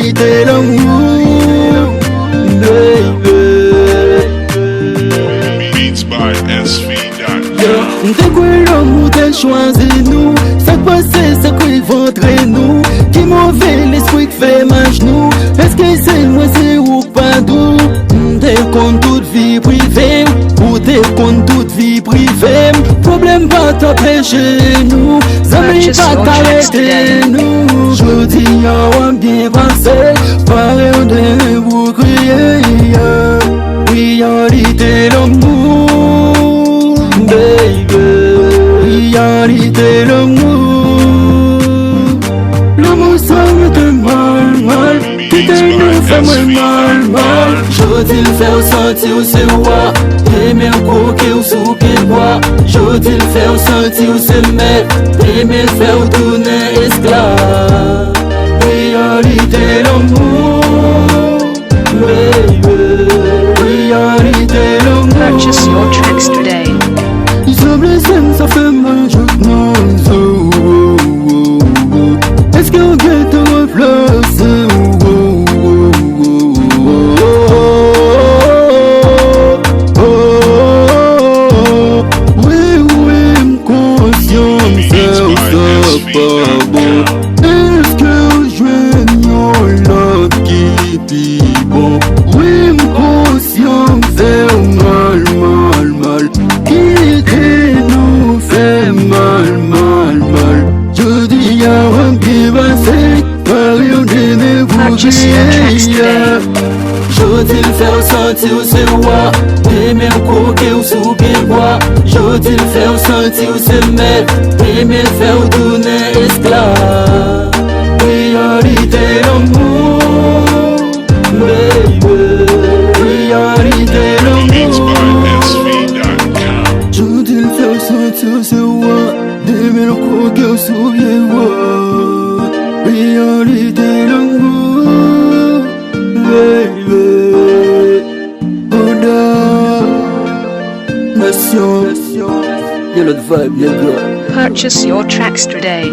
réalité l'amour, baby. Beats by SV.com. Dès que l'amour t'a choisi nous, ça passe, ça qui ventre nous, qui mauvais l'esprit qui fait ma genou. Est-ce que c'est moi, c'est ou pas d'où? T'es contre toute vie privée, ou t'es contre toute vie privée. Problème pas t'empêcher nous, amis pas t'arrêter nous. Je dis y'a un bien passé, pareil de vous crier. Réalité l'amour, baby. Réalité l'amour. L'amour ça me fait mal. Quitter nous fait mal. Je dis le faire sentir où c'est moi. Aimer le coquet ou souper bois. Je dis le faire sentir où c'est mettre. Aimer le faire tourner esclave. Réalité l'amour, baby. Réalité l'amour. Purchase your tracks today. Je blesse, ça fait mal, je pense. Est-ce qu'on guette te replace? Oui, conscience, ça pas bon. Est-ce que je vais love qui dit bon? Oui, conscience, c'est mal. Qui nous fait mal. Je dis y'a un qui va séparer, vous Purchase your tracks today. Je dis le faire sentir où c'est moi. Aimer le coquet ou souper bois. Je dis le faire sentir où c'est mettre. Aimer le faire tourner esclave. Réalité l'amour, baby. Réalité Beats l'amour. by SV.com. Je dis le faire sentir c'est moi. D'aimer le coquet ou souper bois. Réalité l'amour, baby. Oda Nation. Y'a l'autre vibe, les gars. Purchase your tracks today.